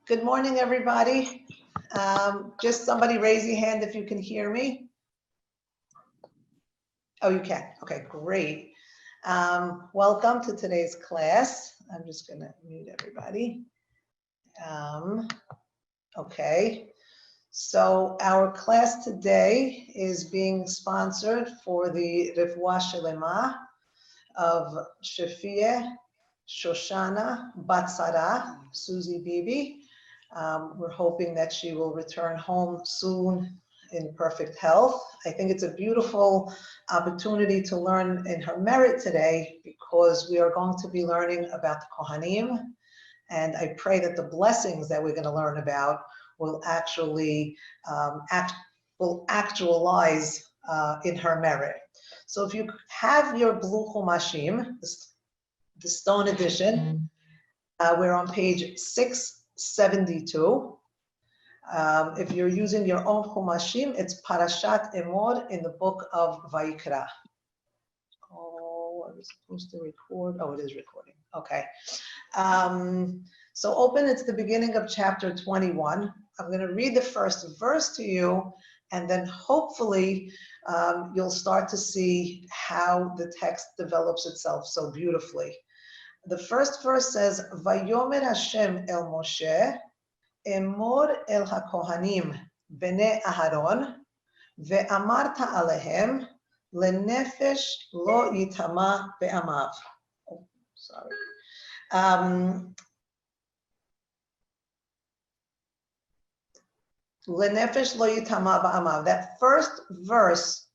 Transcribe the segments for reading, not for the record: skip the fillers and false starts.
Good morning, everybody. Just somebody raise your hand if you can hear me. Oh, you can. Okay, great. Welcome to today's class. I'm just going to mute everybody. Okay, so our class today is being sponsored for the Refuah Shelema of Shafia Shoshana Batsara, Susie Bibi. We're hoping that she will return home soon in perfect health. I think it's a beautiful opportunity to learn in her merit today because we are going to be learning about the Kohanim, and I pray that the blessings that we're going to learn about will actually actualize in her merit. So if you have your blue Chumashim, the Stone Edition, we're on page 672. If you're using your own Chumashim, it's Parashat Emor in the book of Vayikra. Oh, I was supposed to record. Oh, it is recording. Okay. So open it to the beginning of chapter 21. I'm going to read the first verse to you, and then hopefully you'll start to see how the text develops itself so beautifully. The first verse says, Vayomer Hashem el Moshe, Emor el HaKohanim, Bnei Aharon, Ve'amarta alehem, Lenefesh lo yitama be'amav. Oh, sorry. Lenefesh lo yitama be'amav. That first verse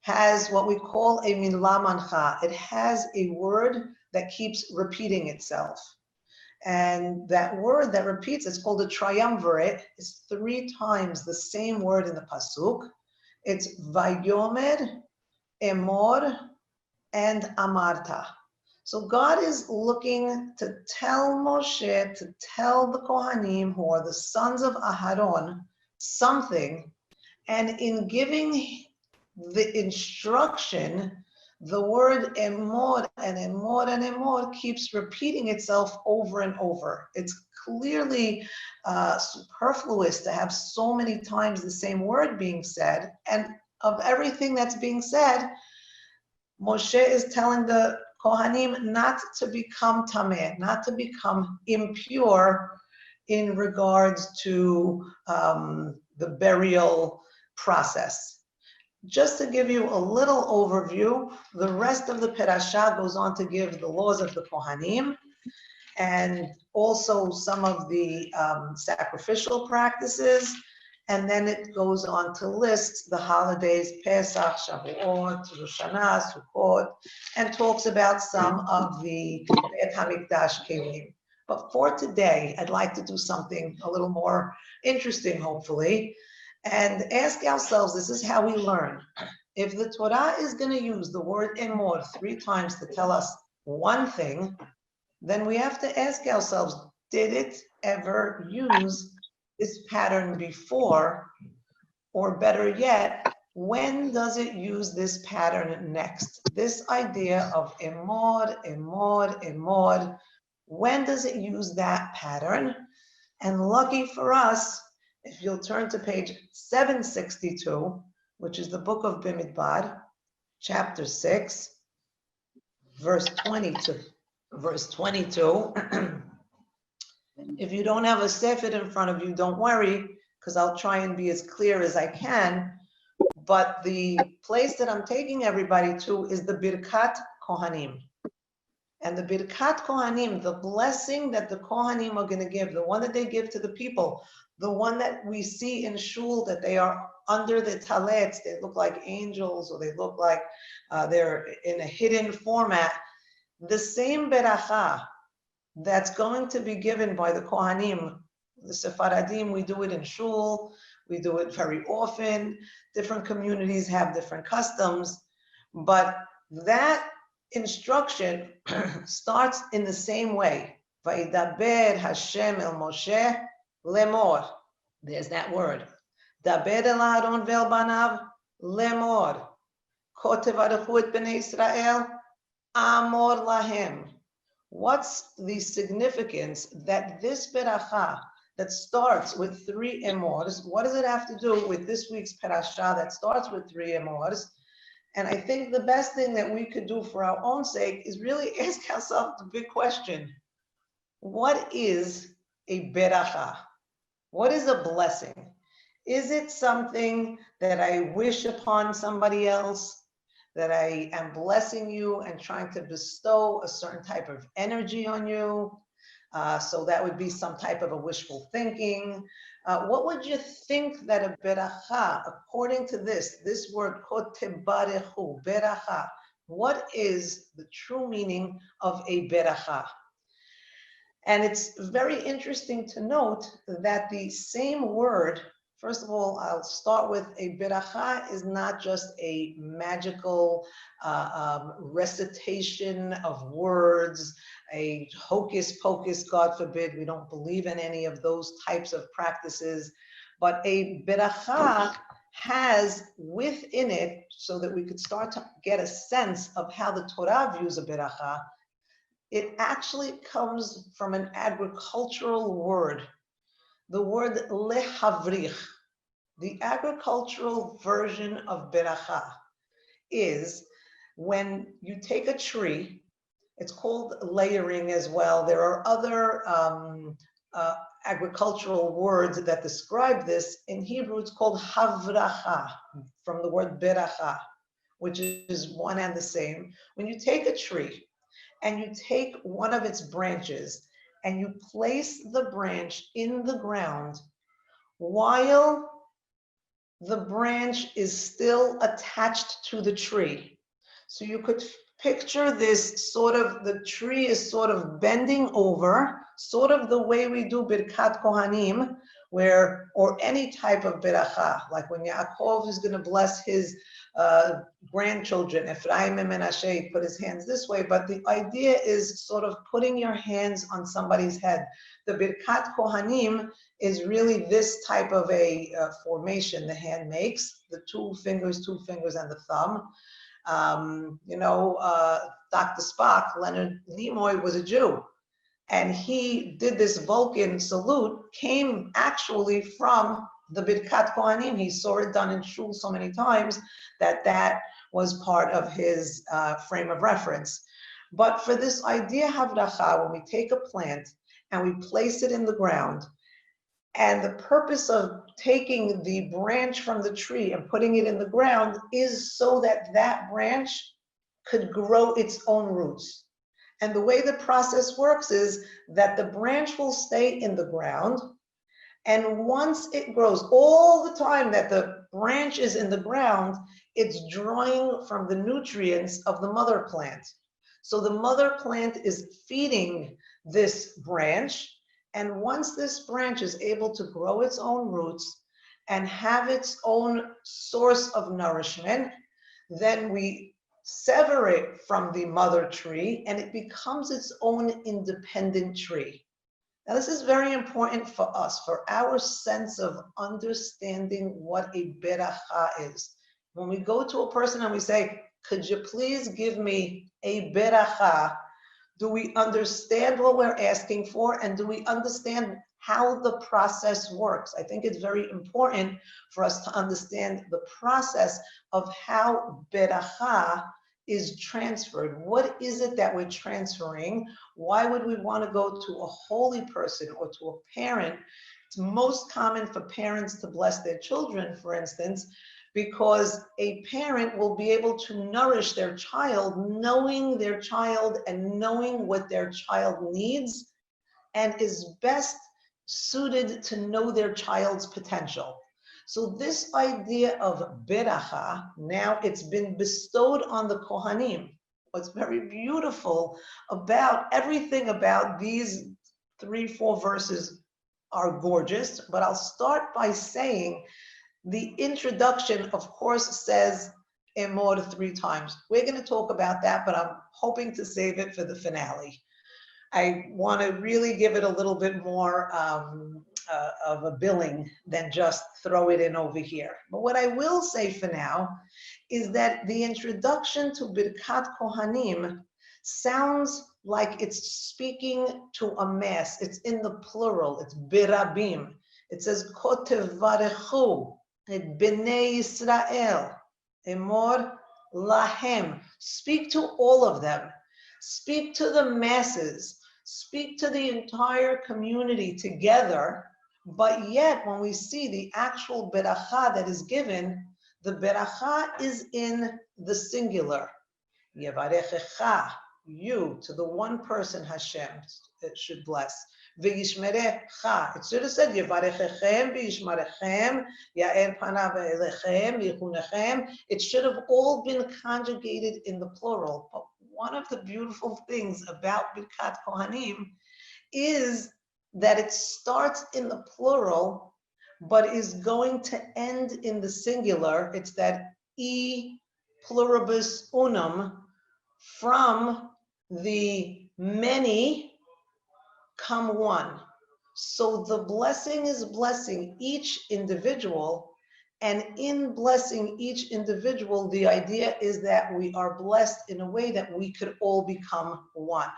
has what we call a milah mancha. It has a word that keeps repeating itself. And that word that repeats, it's called a triumvirate. It's 3 times the same word in the pasuk. It's Vayomer, Emor, and Amarta. So God is looking to tell Moshe, to tell the Kohanim, who are the sons of Aharon, something. And in giving the instruction, the word emor and emor and emor keeps repeating itself over and over. It's clearly superfluous to have so many times the same word being said. And of everything that's being said, Moshe is telling the Kohanim not to become tameh, not to become impure in regards to the burial process. Just to give you a little overview, the rest of the Perashah goes on to give the laws of the Kohanim and also some of the sacrificial practices. And then it goes on to list the holidays, Pesach, Shavuot, Rosh Hashanah, Sukkot, and talks about some of the Beit HaMikdash Kelim. But for today, I'd like to do something a little more interesting, hopefully, and ask ourselves, this is how we learn. If the Torah is going to use the word emor 3 times to tell us one thing, then we have to ask ourselves, did it ever use this pattern before? Or better yet, when does it use this pattern next? This idea of emor, emor, emor, when does it use that pattern? And lucky for us, if you'll turn to page 762, which is the book of Bimidbar, chapter 6, verse 22. If you don't have a sefer in front of you, don't worry, because I'll try and be as clear as I can. But the place that I'm taking everybody to is the Birkat Kohanim. And the Birkat Kohanim, the blessing that the Kohanim are going to give, the one that they give to the people, the one that we see in shul, that they are under the talets, they look like angels, or they look like they're in a hidden format. The same beracha that's going to be given by the Kohanim, the Sephardim, we do it in shul, we do it very often. Different communities have different customs, but that instruction starts in the same way. Vayidaber Hashem el Moshe lemor. There's that word. Daber el Aharon ve'el banav lemor. Kotev aruchu et bnei Israel amor lahem. What's the significance that this beracha that starts with 3 emors. What does it have to do with this week's parasha that starts with 3 emors? And I think the best thing that we could do for our own sake is really ask ourselves the big question. What is a beracha? What is a blessing? Is it something that I wish upon somebody else, that I am blessing you and trying to bestow a certain type of energy on you? So that would be some type of a wishful thinking. What would you think that a beracha, according to this word, kotebarechu, beracha, what is the true meaning of a beracha? And it's very interesting to note that the same word, first of all, I'll start with a beracha is not just a magical recitation of words, a hocus pocus, God forbid, we don't believe in any of those types of practices, but a beracha has within it, so that we could start to get a sense of how the Torah views a beracha, it actually comes from an agricultural word, the word lehavrich. The agricultural version of beracha is when you take a tree, it's called layering as well. There are other agricultural words that describe this. In Hebrew, it's called havracha, from the word beracha, which is one and the same. When you take a tree, and you take one of its branches and you place the branch in the ground while the branch is still attached to the tree. So you could picture this sort of, the tree is sort of bending over, sort of the way we do Birkat Kohanim, where, or any type of beracha, like when Yaakov is going to bless his grandchildren, Ephraim and Menashe, put his hands this way, but the idea is sort of putting your hands on somebody's head. The Birkat Kohanim is really this type of a formation the hand makes, the two fingers and the thumb. Dr. Spock, Leonard Nimoy, was a Jew. And he did this Vulcan salute, came actually from the Birkat Kohanim. He saw it done in shul so many times that was part of his frame of reference. But for this idea havracha, when we take a plant and we place it in the ground, and the purpose of taking the branch from the tree and putting it in the ground is so that that branch could grow its own roots. And the way the process works is that the branch will stay in the ground, and once it grows, all the time that the branch is in the ground, it's drawing from the nutrients of the mother plant. So the mother plant is feeding this branch, and once this branch is able to grow its own roots and have its own source of nourishment, then we sever it from the mother tree and it becomes its own independent tree. Now, this is very important for us, for our sense of understanding what a beracha is. When we go to a person and we say, could you please give me a beracha? Do we understand what we're asking for, and do we understand how the process works? I think it's very important for us to understand the process of how beracha is transferred. What is it that we're transferring? Why would we want to go to a holy person or to a parent? It's most common for parents to bless their children, for instance, because a parent will be able to nourish their child, knowing their child and knowing what their child needs, and is best suited to know their child's potential. So this idea of beracha, now it's been bestowed on the Kohanim. What's very beautiful about everything about these 3-4 verses are gorgeous, but I'll start by saying the introduction, of course, says emor 3 times. We're going to talk about that, but I'm hoping to save it for the finale. I want to really give it a little bit more of a billing than just throw it in over here. But what I will say for now is that the introduction to Birkat Kohanim sounds like it's speaking to a mass. It's in the plural. It's birabim. It says, Kotevarechu et bnei Yisrael, emor lahem. Speak to all of them. Speak to the masses. Speak to the entire community together. But yet, when we see the actual beracha that is given, the beracha is in the singular. Yevarechecha, you, to the one person Hashem should bless. V'yishmerecha, it should have said Yevarechechem v'yishmarechem, Ya'er panav elechem v'yichunechem. It should have all been conjugated in the plural. But one of the beautiful things about Birkat Kohanim is that it starts in the plural, but is going to end in the singular. It's that e pluribus unum, from the many come one. So the blessing is blessing each individual, and in blessing each individual, the idea is that we are blessed in a way that we could all become one.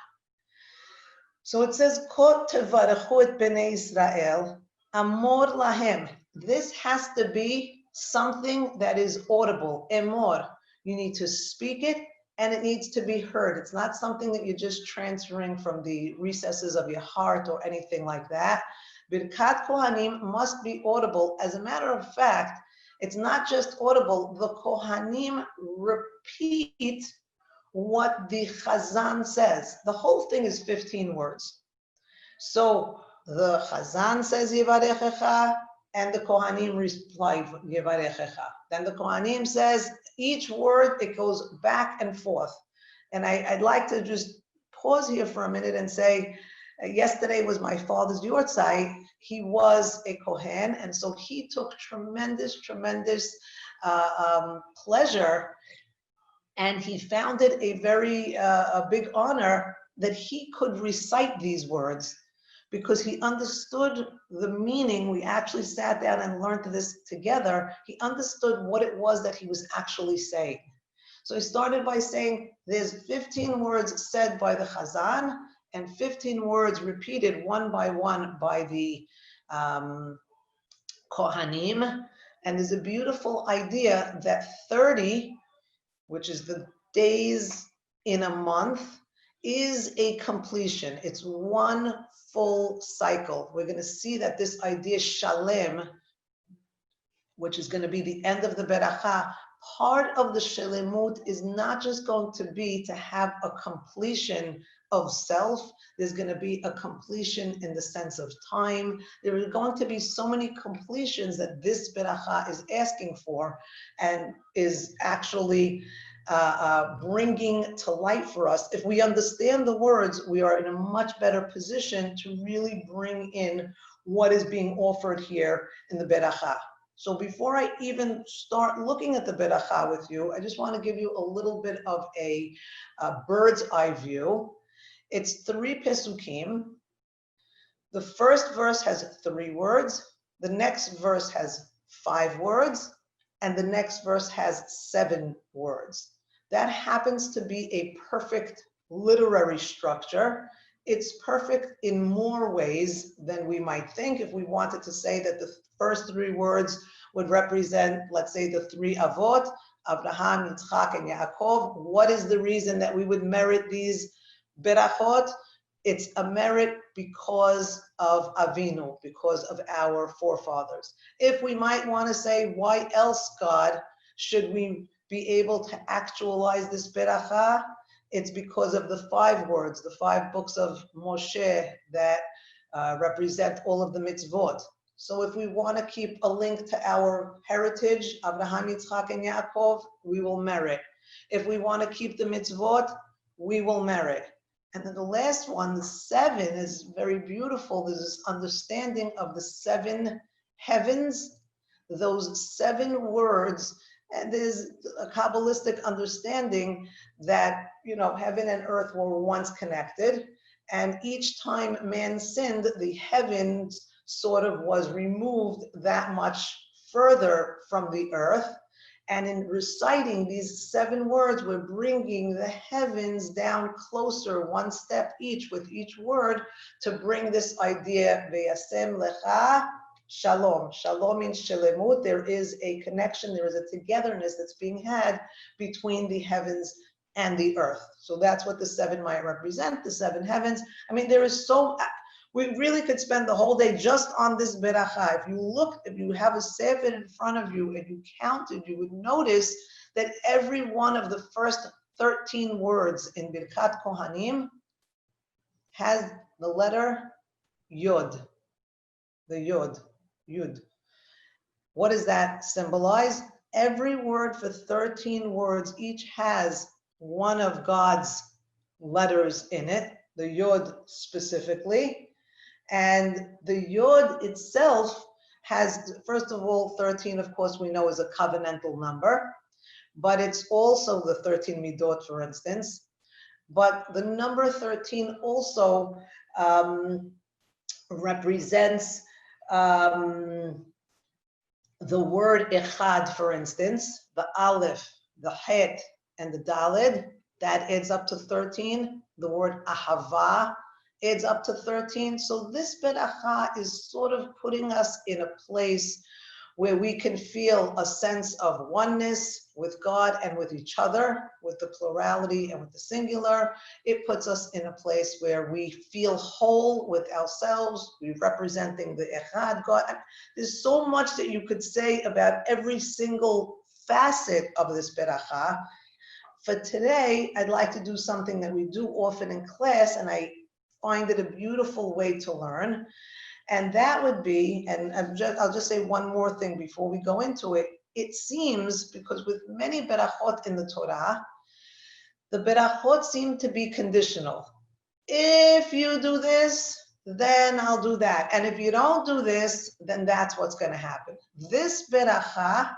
So it says, Kot tevarechu et bnei Israel, amor lahem. This has to be something that is audible, emor. You need to speak it, and it needs to be heard. It's not something that you're just transferring from the recesses of your heart or anything like that. Birkat Kohanim must be audible. As a matter of fact, it's not just audible. The Kohanim repeat what the Chazan says. The whole thing is 15 words. So the Chazan says Yevarechecha, and the Kohanim reply Yevarechecha. Then the Kohanim says each word, it goes back and forth. And I'd like to just pause here for a minute and say, yesterday was my father's yortzeit. He was a Kohen, and so he took tremendous pleasure, and he found it a big honor that he could recite these words, because he understood the meaning. We actually sat down and learned this together. He understood what it was that he was actually saying. So he started by saying there's 15 words said by the Chazan and 15 words repeated one by one by the Kohanim. And there's a beautiful idea that 30, which is the days in a month, is a completion. It's one full cycle. We're going to see that this idea shalem, which is going to be the end of the beracha, part of the shalemut is not just going to be to have a completion of self. There's going to be a completion in the sense of time. There are going to be so many completions that this beracha is asking for, and is actually bringing to light for us. If we understand the words, we are in a much better position to really bring in what is being offered here in the beracha. So before I even start looking at the beracha with you, I just want to give you a little bit of a bird's eye view. It's 3 pesukim. The first verse has 3 words. The next verse has 5 words. And the next verse has 7 words. That happens to be a perfect literary structure. It's perfect in more ways than we might think. If we wanted to say that the first 3 words would represent, let's say, the 3 avot, Abraham, Yitzchak, and Yaakov, what is the reason that we would merit these berachot? It's a merit because of Avinu, because of our forefathers. If we might want to say, why else, God, should we be able to actualize this beracha? It's because of the 5 words, the 5 books of Moshe that represent all of the mitzvot. So if we want to keep a link to our heritage, Abraham, Yitzchak, and Yaakov, we will merit. If we want to keep the mitzvot, we will merit. And then the last one, the 7, is very beautiful. There's this understanding of the 7 heavens, those 7 words. And there's a Kabbalistic understanding that, heaven and earth were once connected. And each time man sinned, the heavens sort of was removed that much further from the earth. And in reciting these 7 words, we're bringing the heavens down closer, one step each with each word, to bring this idea, V'yasem lecha shalom. Shalom means shelemut. There is a connection, there is a togetherness that's being had between the heavens and the earth. So that's what the 7 might represent, the 7 heavens. I mean, there is so, we really could spend the whole day just on this beracha. If you have a sefer in front of you and you counted, you would notice that every one of the first 13 words in Birkat Kohanim has the letter Yod, the Yud. What does that symbolize? Every word for 13 words, each has one of God's letters in it, the Yod specifically. And the Yod itself has, first of all, 13, of course, we know is a covenantal number, but it's also the 13 midot, for instance. But the number 13 also represents the word echad, for instance, the aleph, the het, and the daled, that adds up to 13. The word ahava adds up to 13. So this beracha is sort of putting us in a place where we can feel a sense of oneness with God and with each other, with the plurality and with the singular. It puts us in a place where we feel whole with ourselves. We're representing the echad God. There's so much that you could say about every single facet of this beracha. For today, I'd like to do something that we do often in class, and I find it a beautiful way to learn. And that would be, and I'll just say one more thing before we go into it. It seems, because with many berachot in the Torah, the berachot seem to be conditional. If you do this, then I'll do that. And if you don't do this, then that's what's going to happen. This beracha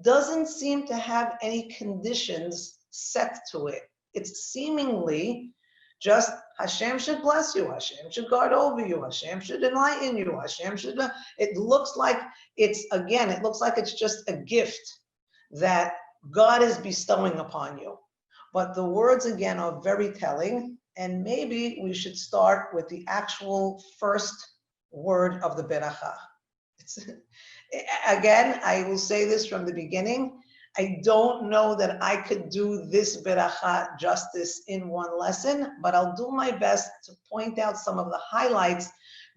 doesn't seem to have any conditions set to it. It's seemingly just Hashem should bless you, Hashem should guard over you, Hashem should enlighten you, Hashem should, it looks like it's just a gift that God is bestowing upon you. But the words again are very telling, and maybe we should start with the actual first word of the beracha. Again, I will say this from the beginning, I don't know that I could do this beracha justice in one lesson, but I'll do my best to point out some of the highlights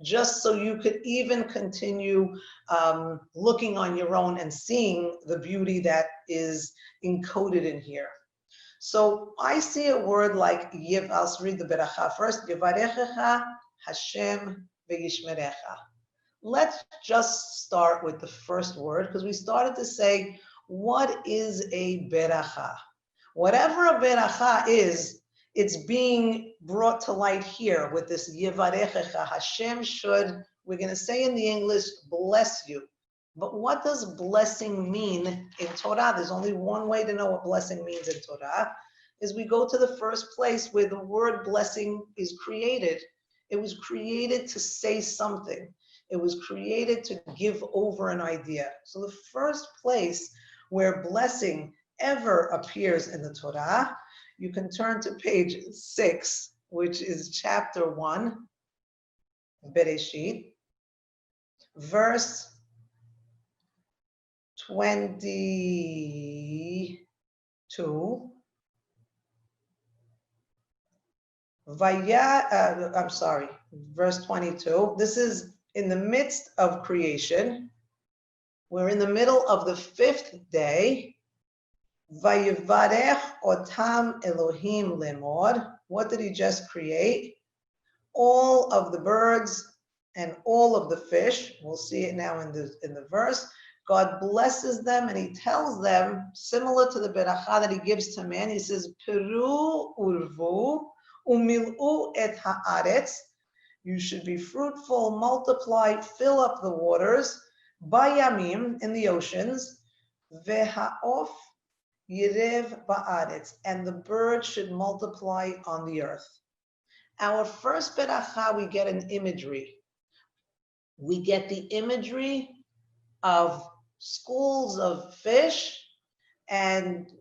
just so you could even continue looking on your own and seeing the beauty that is encoded in here. So I see a word like Yiv. I'll read the beracha first. Yivarechecha Hashem v'yishmerecha. Let's just start with the first word, because we started to say, what is a beracha? Whatever a beracha is, it's being brought to light here with this Yivarechecha. Hashem should, we're going to say in the English, bless you. But what does blessing mean in Torah? There's only one way to know what blessing means in Torah, is we go to the first place where the word blessing is created. It was created to say something. It was created to give over an idea. So the first place where blessing ever appears in the Torah, you can turn to page 6, which is chapter 1, Bereshit, verse 22. Verse 22. This is in the midst of creation. We're in the middle of the 5th day. Vayivarech otam Elohim lemor. What did he just create? All of the birds and all of the fish. We'll see it now in the verse. God blesses them and he tells them, similar to the beracha that he gives to man, he says, Peru urvu umil'u et haaretz. You should be fruitful, multiply, fill up the waters. Bayamim, in the oceans, veha'of yirev ba'aretz, and the bird should multiply on the earth. Our first beracha, we get an imagery. We get the imagery of schools of fish and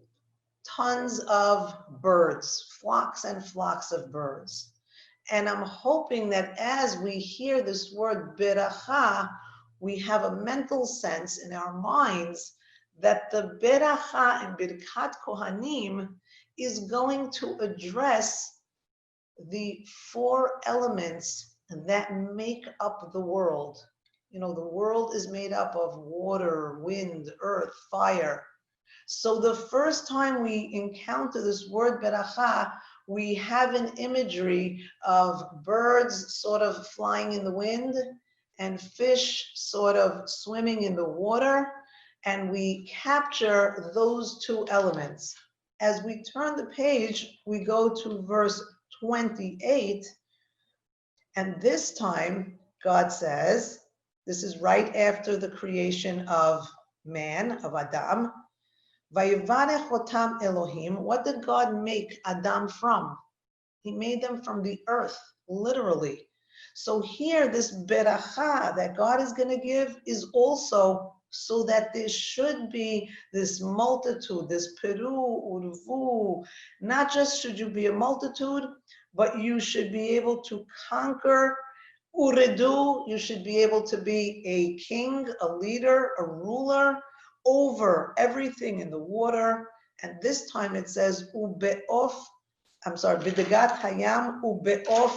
tons of birds, flocks and flocks of birds. And I'm hoping that as we hear this word beracha, we have a mental sense in our minds that the beracha in Birkat Kohanim is going to address the four elements that make up the world. You know, the world is made up of water, wind, earth, fire. So the first time we encounter this word beracha, we have an imagery of birds sort of flying in the wind and fish sort of swimming in the water, and we capture those two elements. As we turn the page, we go to verse 28, and this time God says, this is right after the creation of man, of Adam. Vayivarech otam Elohim. What did God make Adam from? He made them from the earth, literally. So here, this beracha that God is going to give is also so that there should be this multitude, this peru, urvu. Not just should you be a multitude, but you should be able to conquer. Uredu, you should be able to be a king, a leader, a ruler over everything in the water. And this time it says, Ube'of, Bidagat Hayam, Ube'of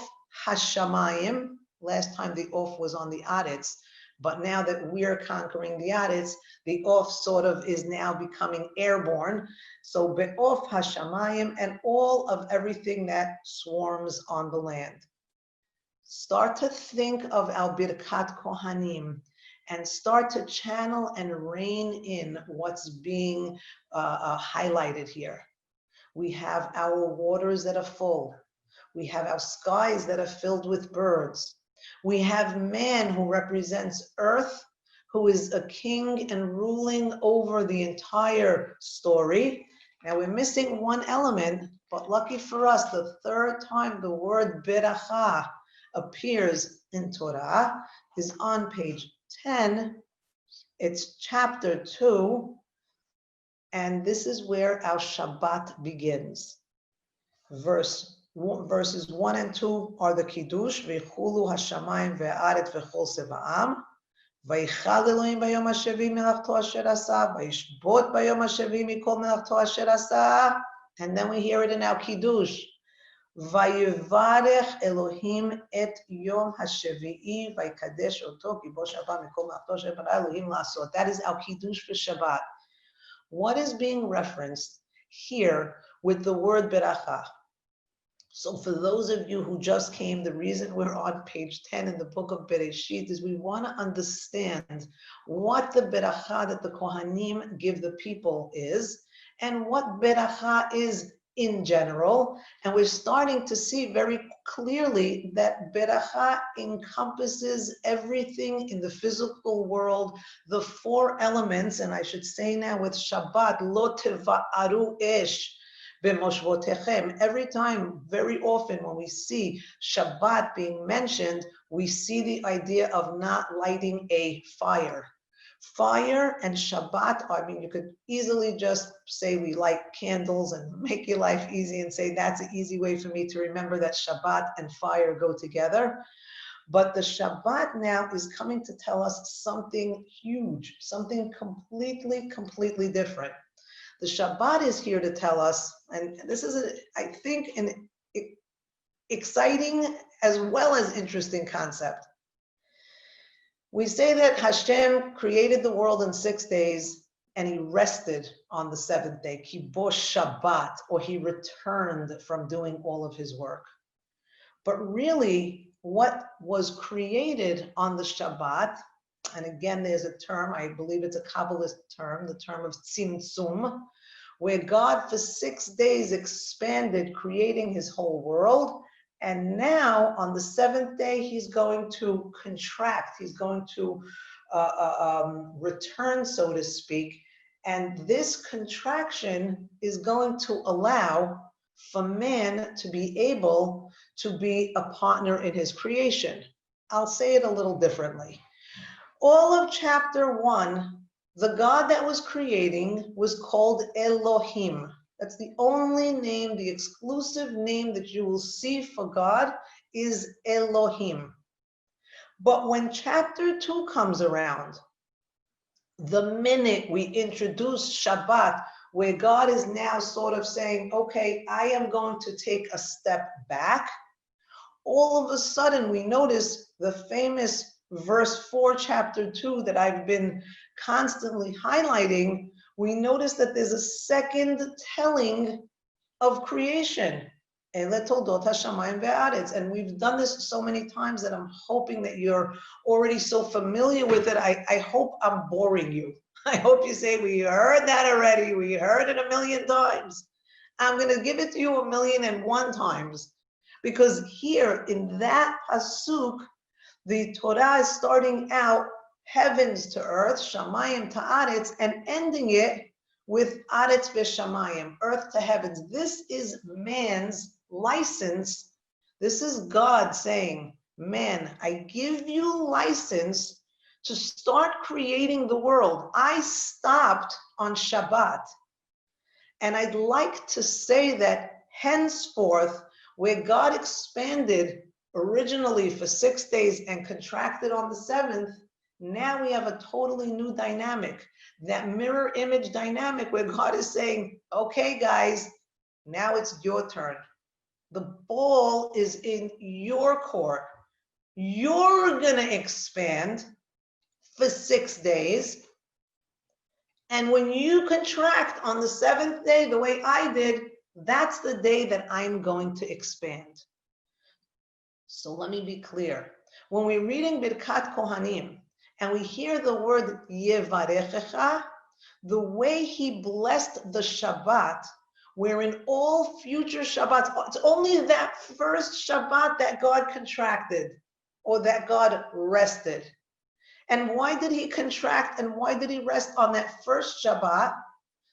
Hashamayim. Last time the off was on the adits, but now that we're conquering the adits, the off sort of is now becoming airborne. So Be'of Hashamayim, and all of everything that swarms on the land. Start to think of our Birkat Kohanim and start to channel and rein in what's being highlighted here. We have our waters that are full. We have our skies that are filled with birds. We have man who represents earth, who is a king and ruling over the entire story. Now we're missing one element, but lucky for us, the third time the word beracha appears in Torah is on page 10. It's chapter 2, and this is where our Shabbat begins. Verses 1 and 2 are the Kiddush, V'chulu hashamayim ve'aret v'chol seva'am, V'yichal Elohim b'yom ha'shevi melachto asher asa, V'yishbot b'yom ha'shevi mikol melachto asher asa, and then we hear it in our Kiddush, Vayivarech Elohim et yom ha'shevi'i vayikadesh oto ki bo Shabbat mikol melachto asher bara Elohim la'asot. That is our Kiddush for Shabbat. What is being referenced here with the word beracha? So for those of you who just came, the reason we're on page 10 in the book of Bereshit is we want to understand what the beracha that the Kohanim give the people is, and what beracha is in general. And we're starting to see very clearly that beracha encompasses everything in the physical world, the four elements, and I should say now with Shabbat, lo teva'aru esh b'moshvotechem. Every time, very often when we see Shabbat being mentioned, we see the idea of not lighting a fire. Fire and Shabbat, I mean, you could easily just say we light candles and make your life easy and say that's an easy way for me to remember that Shabbat and fire go together. But the Shabbat now is coming to tell us something huge, something completely different. The Shabbat is here to tell us, and this is, I think, an exciting as well as interesting concept. We say that Hashem created the world in 6 days and he rested on the seventh day, Kibosh Shabbat, or he returned from doing all of his work. But really, what was created on the Shabbat, and again, there's a term, I believe it's a Kabbalist term, the term of tzimtzum, where God for 6 days expanded, creating his whole world. And now on the seventh day, he's going to contract, he's going to return, so to speak. And this contraction is going to allow for man to be able to be a partner in his creation. I'll say it a little differently. All of chapter 1, The God that was creating was called Elohim. That's the only name, the exclusive name that you will see for God is Elohim. But when chapter 2 comes around, the minute we introduce Shabbat, where God is now sort of saying, okay, I am going to take a step back, all of a sudden we notice the famous verse 4, chapter 2 that I've been constantly highlighting. We notice that there's a second telling of creation. And we've done this so many times that I'm hoping that you're already so familiar with it. I hope I'm boring you. I hope you say, we heard that already. We heard it 1,000,000 times. I'm going to give it to you 1,000,001 times. Because here in that pasuk, the Torah is starting out heavens to earth, shamayim to aretz, and ending it with aretz v'shamayim, earth to heavens. This is man's license. This is God saying, man, I give you license to start creating the world. I stopped on Shabbat. And I'd like to say that henceforth, where God expanded originally for 6 days and contracted on the 7th, now we have a totally new dynamic, that mirror image dynamic where God is saying, okay, guys, now it's your turn. The ball is in your court. You're gonna expand for 6 days. And when you contract on the 7th day, the way I did, that's the day that I'm going to expand. So let me be clear. When we're reading Birkat Kohanim and we hear the word Yevarechecha, the way he blessed the Shabbat, where in all future Shabbats, it's only that first Shabbat that God contracted or that God rested. And why did he contract and why did he rest on that first Shabbat?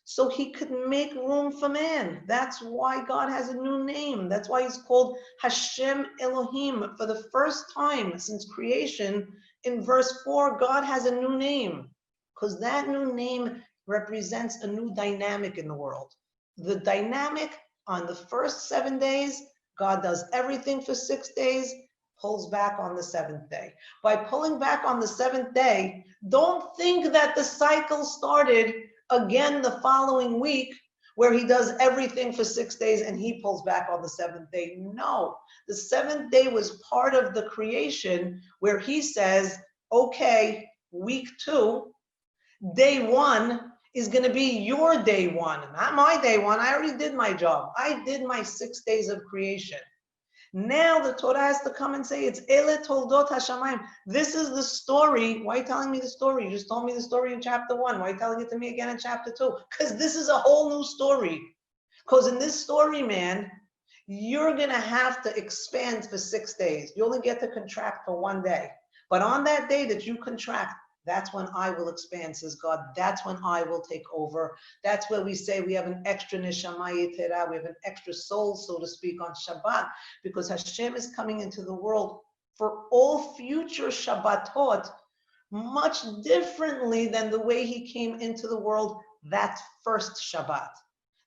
So he could make room for man. That's why God has a new name. That's why he's called Hashem Elohim. For the first time since creation, in verse 4, God has a new name, because that new name represents a new dynamic in the world. The dynamic on the first 7 days, God does everything for 6 days, pulls back on the 7th day. By pulling back on the 7th day, don't think that the cycle started again the following week where he does everything for 6 days and he pulls back on the 7th day. No, the 7th day was part of the creation where he says, okay, week 2, day 1 is going to be your day 1, not my day 1. I already did my job. I did my 6 days of creation. Now the Torah has to come and say, it's Ele Toldot HaShamayim. This is the story. Why are you telling me the story? You just told me the story in chapter 1. Why are you telling it to me again in chapter 2? Because this is a whole new story. Because in this story, man, you're going to have to expand for 6 days. You only get to contract for 1 day. But on that day that you contract, that's when I will expand, says God. That's when I will take over. That's where we say we have an extra neshama yetera, we have an extra soul, so to speak, on Shabbat, because Hashem is coming into the world for all future Shabbatot much differently than the way he came into the world that first Shabbat.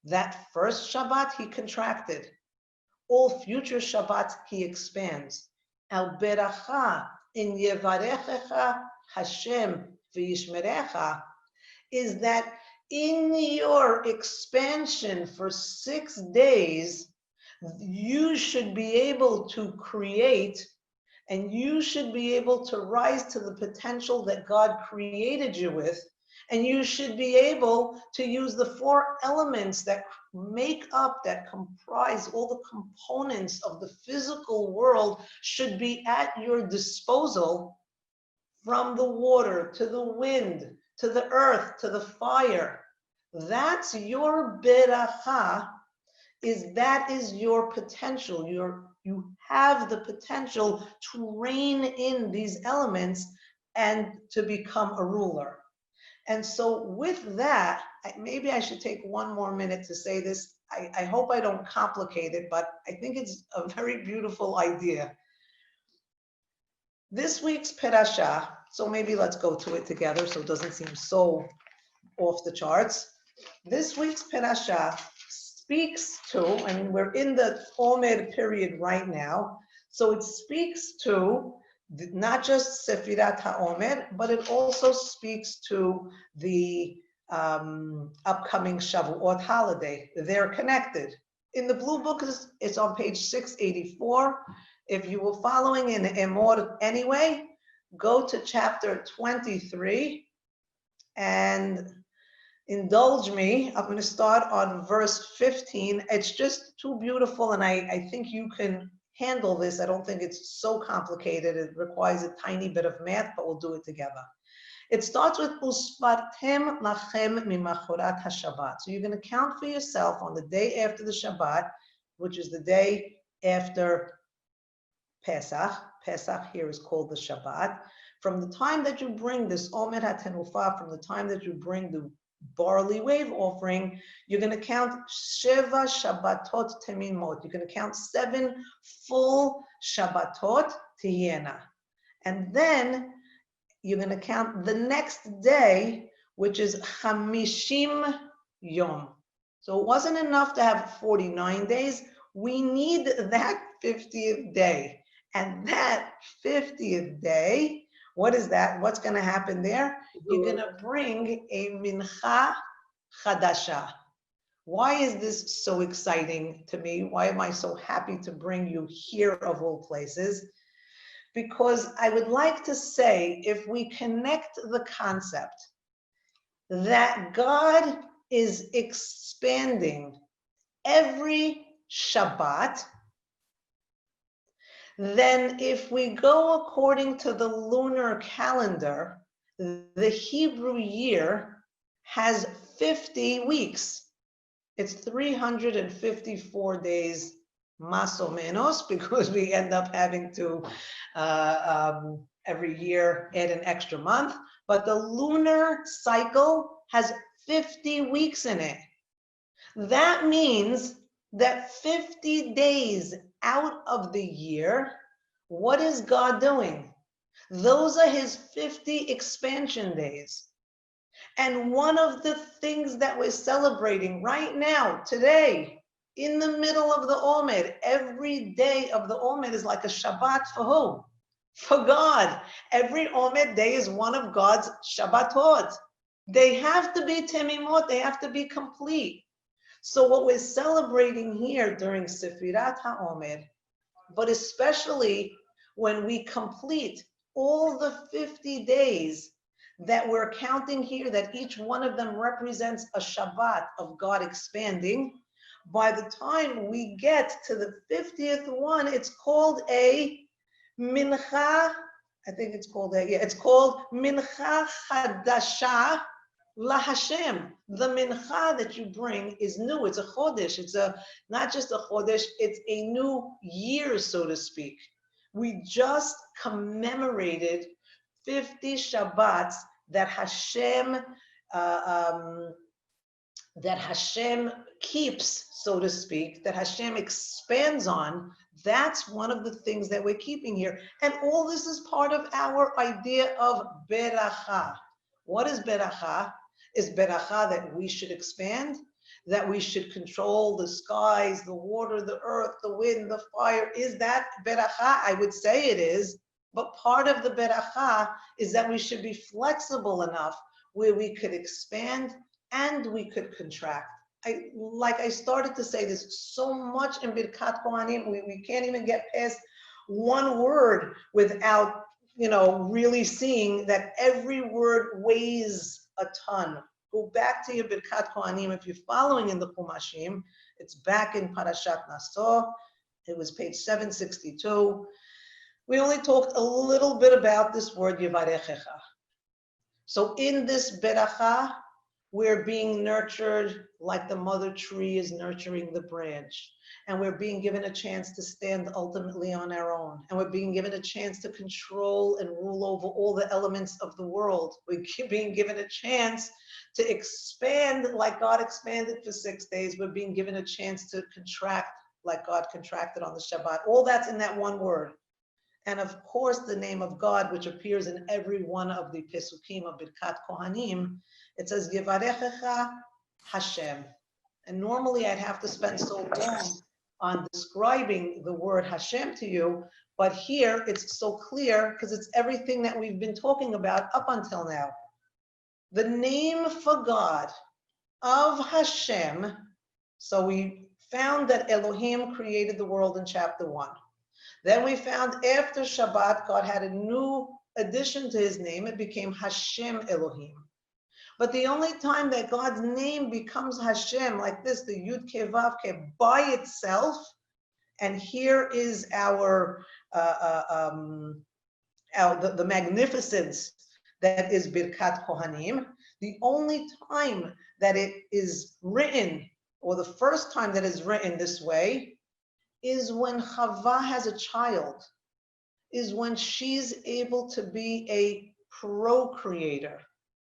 That first Shabbat, he contracted. All future Shabbats, he expands. Al beracha in yevarechecha Hashem v'yishmerecha, is that in your expansion for 6 days, you should be able to create and you should be able to rise to the potential that God created you with. And you should be able to use the 4 elements that make up, that comprise all the components of the physical world should be at your disposal. From the water, to the wind, to the earth, to the fire. That's your beracha, that is your potential. You have the potential to rein in these elements and to become a ruler. And so with that, maybe I should take 1 more minute to say this. I hope I don't complicate it, but I think it's a very beautiful idea. This week's Perashah, so maybe let's go to it together so it doesn't seem so off the charts. This week's parasha speaks to, and we're in the Omer period right now, so it speaks to not just Sefirat HaOmer, but it also speaks to the upcoming Shavuot holiday. They're connected. In the blue book, it's on page 684. If you were following in Emor anyway, go to chapter 23 and indulge me. I'm going to start on verse 15. It's just too beautiful, and I think you can handle this. I don't think it's so complicated. It requires a tiny bit of math, but we'll do it together. It starts with Uspartem lachem mimachorat haShabbat. So you're going to count for yourself on the day after the Shabbat, which is the day after Pesach. Pesach here is called the Shabbat. From the time that you bring this Omer HaTenufah, from the time that you bring the barley wave offering, you're going to count Sheva Shabbatot Temimot. You're going to count 7 full Shabbatot Tihiyena. And then you're going to count the next day, which is Chamishim Yom. So it wasn't enough to have 49 days. We need that 50th day. And that 50th day, what is that? What's going to happen there? You're going to bring a mincha chadasha. Why is this so exciting to me? Why am I so happy to bring you here of all places? Because I would like to say, if we connect the concept that God is expanding every Shabbat, then if we go according to the lunar calendar, the Hebrew year has 50 weeks. It's 354 days, más o menos, because we end up having to every year add an extra month. But the lunar cycle has 50 weeks in it. That means that 50 days out of the year, what is God doing? Those are his 50 expansion days. And one of the things that we're celebrating right now, today, in the middle of the Omer, every day of the Omer is like a Shabbat for who? For God. Every Omer day is one of God's Shabbatot. They have to be temimot, they have to be complete. So what we're celebrating here during Sefirat HaOmer, but especially when we complete all the 50 days that we're counting here, that each one of them represents a Shabbat of God expanding, by the time we get to the 50th one, it's called a mincha, it's called mincha chadasha la Hashem. The mincha that you bring is new. It's a chodesh. It's not just a chodesh. It's a new year, so to speak. We just commemorated 50 Shabbats that Hashem keeps, so to speak, that Hashem expands on. That's one of the things that we're keeping here. And all this is part of our idea of beracha. What is beracha? Is beracha that we should expand, that we should control the skies, the water, the earth, the wind, the fire? Is that beracha? I would say it is. But part of the beracha is that we should be flexible enough where we could expand and we could contract. I started to say, there's so much in Birkat Kohanim, we can't even get past one word without, really seeing that every word weighs a ton. Go back to your Birkat Kohanim. If you're following in the Chumashim, it's back in Parashat Naso. It was page 762. We only talked a little bit about this word Yivarechecha. So in this beracha, we're being nurtured like the mother tree is nurturing the branch. And we're being given a chance to stand ultimately on our own. And we're being given a chance to control and rule over all the elements of the world. We're being given a chance to expand like God expanded for 6 days. We're being given a chance to contract like God contracted on the Shabbat. All that's in that one word. And of course, the name of God, which appears in every one of the Pesukim of Birkat Kohanim, it says, Yevarechecha Hashem. And normally I'd have to spend so long on describing the word Hashem to you, but here it's so clear because it's everything that we've been talking about up until now. The name for God of Hashem, so we found that Elohim created the world in chapter 1. Then we found after Shabbat, God had a new addition to his name. It became Hashem Elohim. But the only time that God's name becomes Hashem, like this, the Yud Ke Vav Ke by itself, and here is the magnificence that is Birkat Kohanim. The only time that it is written, or the first time that is written this way, is when Chava has a child, is when she's able to be a procreator.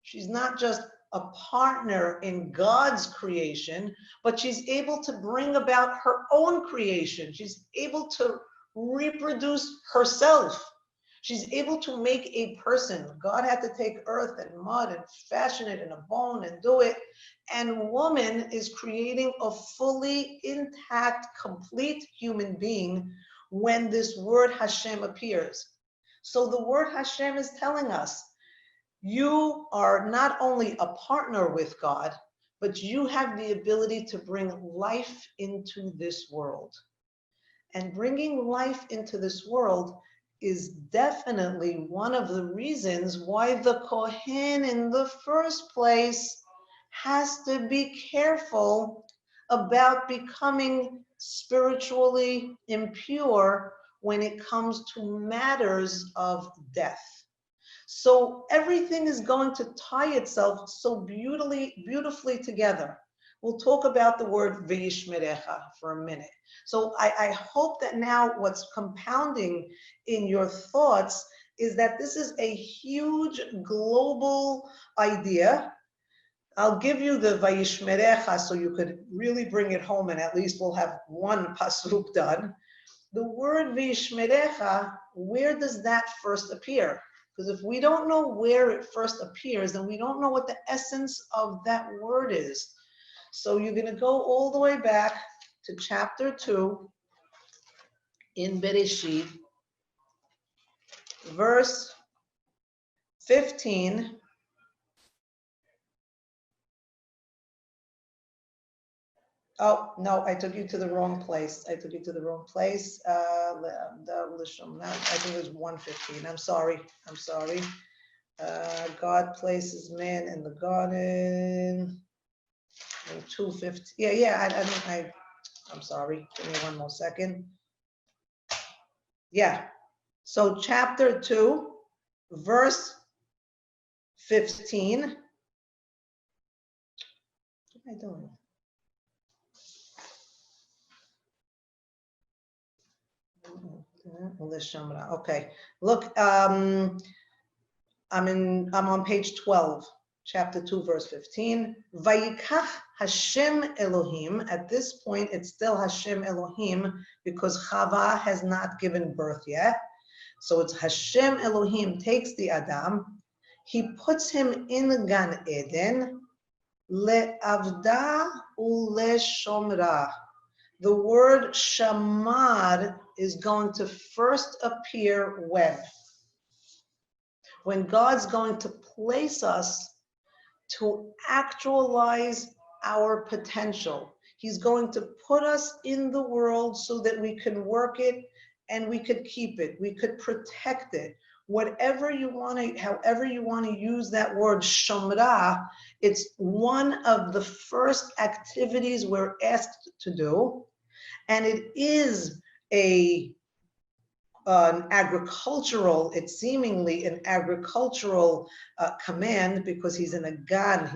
She's not just a partner in God's creation, but she's able to bring about her own creation. She's able to reproduce herself. She's able to make a person. God had to take earth and mud and fashion it in a bone and do it. And woman is creating a fully intact, complete human being when this word Hashem appears. So the word Hashem is telling us, you are not only a partner with God, but you have the ability to bring life into this world. And bringing life into this world is definitely one of the reasons why the Kohen in the first place has to be careful about becoming spiritually impure when it comes to matters of death. So everything is going to tie itself so beautifully together. We'll talk about the word V'yishmerecha for a minute. So I hope that now what's compounding in your thoughts is that this is a huge global idea. I'll give you the V'yishmerecha so you could really bring it home, and at least we'll have one pasuk done. The word V'yishmerecha, where does that first appear? Because if we don't know where it first appears, then we don't know what the essence of that word is. So you're going to go all the way back to chapter 2 in Bereshit, verse 15. Oh, no, I took you to the wrong place. I think it was 115. I'm sorry. God places man in the garden. 2:15. Yeah. I'm sorry. Give me one more second. Yeah. So chapter 2, verse 15. What am I doing? Okay. Look, I'm on page 12. Chapter 2, verse 15. Vayikach Hashem Elohim. At this point, it's still Hashem Elohim because Chava has not given birth yet. So it's Hashem Elohim takes the Adam. He puts him in the Gan Eden. Le'avda u'le'shomra. The word shamar is going to first appear when God's going to place us to actualize our potential. He's going to put us in the world so that we can work it and we could keep it, we could protect it. Whatever you want to, however you want to use that word shomra, it's one of the first activities we're asked to do. And it is an agricultural, it's seemingly an agricultural command because he's in the Gan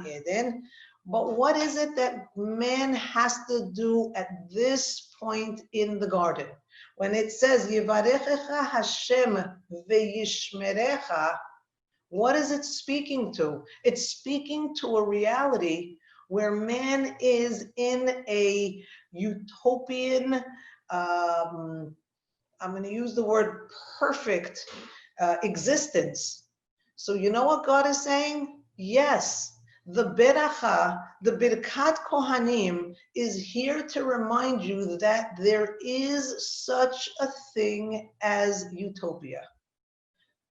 Eden. But what is it that man has to do at this point in the garden? When it says, Yevarechecha Hashem ve'yishmerecha, what is it speaking to? It's speaking to a reality where man is in a utopian I'm going to use the word perfect existence. So you know what God is saying? Yes, the beracha, the birkat Kohanim is here to remind you that there is such a thing as utopia.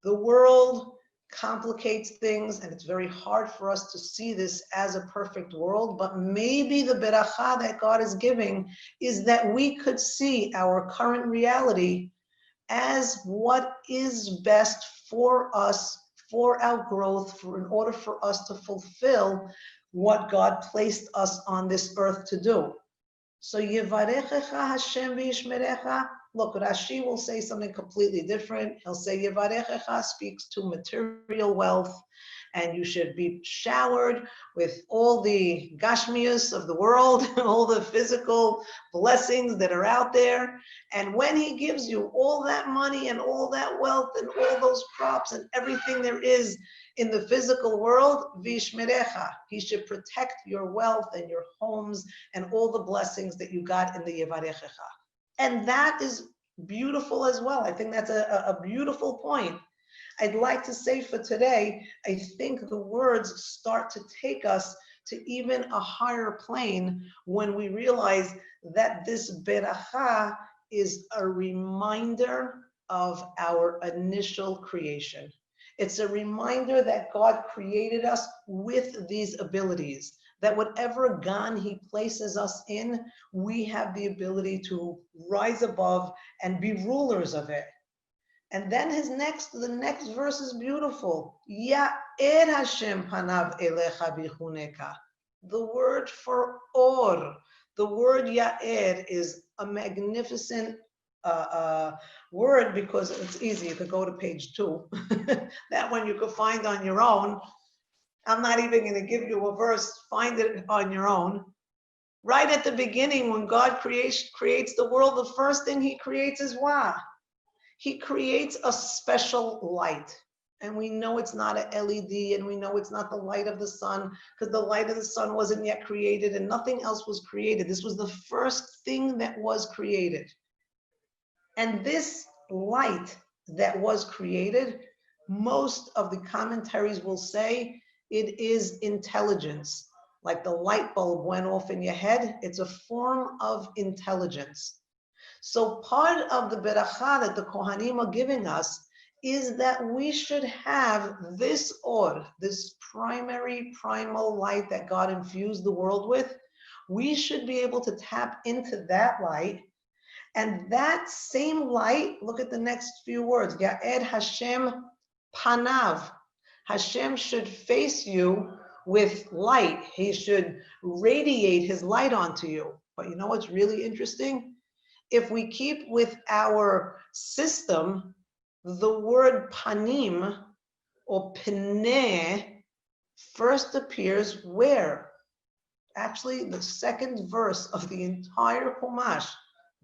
The world complicates things, and it's very hard for us to see this as a perfect world, but maybe the beracha that God is giving is that we could see our current reality as what is best for us, for our growth, in order for us to fulfill what God placed us on this earth to do. So Yevarechecha Hashem v'yishmerecha. Look, Rashi will say something completely different. He'll say Yevarechecha speaks to material wealth, and you should be showered with all the gashmius of the world, all the physical blessings that are out there. And when he gives you all that money and all that wealth and all those crops and everything there is in the physical world, vishmerecha, he should protect your wealth and your homes and all the blessings that you got in the Yevarechecha. And that is beautiful as well. I think that's a beautiful point. I'd like to say for today, I think the words start to take us to even a higher plane when we realize that this beracha is a reminder of our initial creation. It's a reminder that God created us with these abilities, that whatever gan he places us in, we have the ability to rise above and be rulers of it. And then the next verse is beautiful. Ya'er Hashem panav elecha bichuneka. The word for or, the word ya'er is a magnificent word because it's easy. You could go to page 2. That one you could find on your own. I'm not even going to give you a verse. Find it on your own. Right at the beginning, when God creates the world, the first thing he creates is what? He creates a special light. And we know it's not an LED, and we know it's not the light of the sun, because the light of the sun wasn't yet created and nothing else was created. This was the first thing that was created. And this light that was created, most of the commentaries will say it is intelligence. Like the light bulb went off in your head, it's a form of intelligence. So part of the beracha that the Kohanim are giving us is that we should have this or, this primal light that God infused the world with. We should be able to tap into that light. And that same light, look at the next few words, Ya'ed Hashem panav. Hashem should face you with light. He should radiate his light onto you. But you know what's really interesting? If we keep with our system, the word panim or peneh first appears where? Actually, the second verse of the entire Chumash.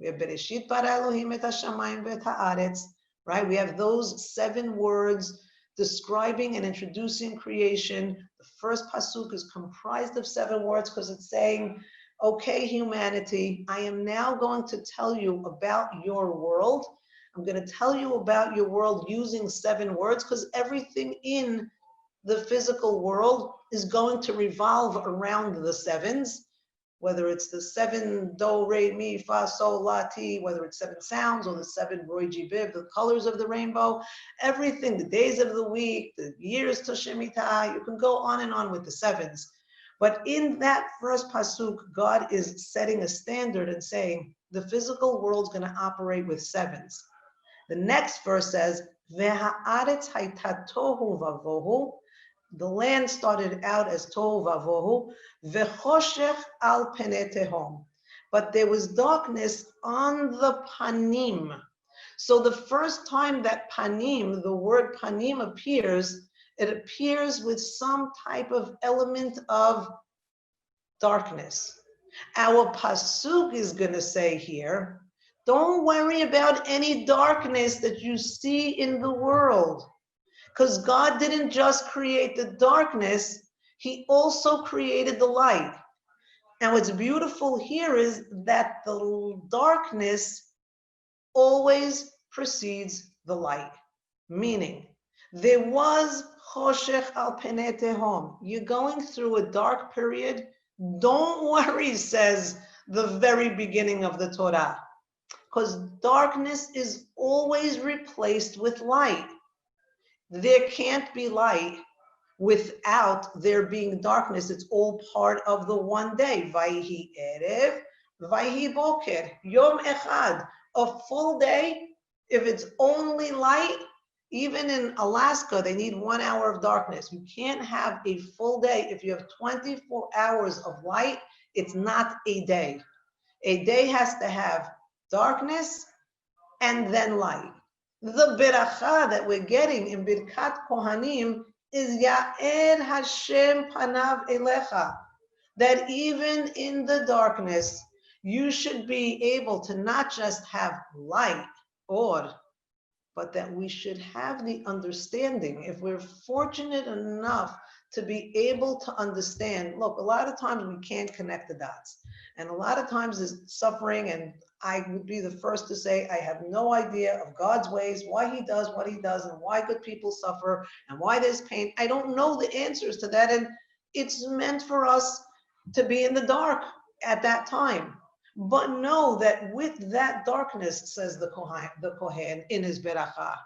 We have Bereshit bara Elohim et hashamayim ve'et haaretz, right? We have those 7 words describing and introducing creation. The first pasuk is comprised of 7 words because it's saying, okay, humanity, I am now going to tell you about your world. I'm going to tell you about your world using 7 words because everything in the physical world is going to revolve around the 7s, whether it's the 7 do, re, mi, fa, sol, la, ti, whether it's 7 sounds or the 7 roy, ji, biv, the colors of the rainbow, everything, the days of the week, the years to Shemitah, you can go on and on with the 7s. But in that first pasuk, God is setting a standard and saying the physical world's going to operate with 7s. The next verse says, "Ve'haaretz hayta tohu vavohu." The land started out as tohu vavohu, ve'choshech al penei tehom. But there was darkness on the panim. So the first time that panim, the word panim appears, it appears with some type of element of darkness. Our pasuk is going to say here, don't worry about any darkness that you see in the world, because God didn't just create the darkness, he also created the light. And what's beautiful here is that the darkness always precedes the light. Meaning, there was choshech al penei tehom. You're going through a dark period. Don't worry, says the very beginning of the Torah, because darkness is always replaced with light. There can't be light without there being darkness. It's all part of the one day. Vayhi erev, vayhi boker, yom echad. A full day, if it's only light, even in Alaska, they need 1 hour of darkness. You can't have a full day. If you have 24 hours of light, it's not a day. A day has to have darkness and then light. The beracha that we're getting in Birkat Kohanim is Ya'er Hashem Panav Elecha, that even in the darkness, you should be able to not just have light, but that we should have the understanding. If we're fortunate enough to be able to understand, look, a lot of times we can't connect the dots. And a lot of times there's suffering, and I would be the first to say, I have no idea of God's ways, why he does what he does, and why good people suffer, and why there's pain. I don't know the answers to that, and it's meant for us to be in the dark at that time. But know that with that darkness, says the Kohen in his beracha,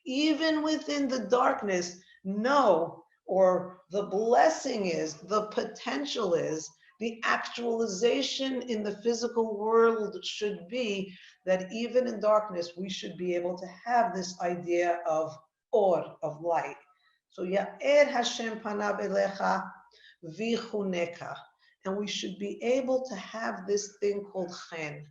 even within the darkness, know, or the blessing is, the potential is, the actualization in the physical world should be that even in darkness, we should be able to have this idea of or, of light. So Ya'er Hashem panav elecha vichuneka. And we should be able to have this thing called chen,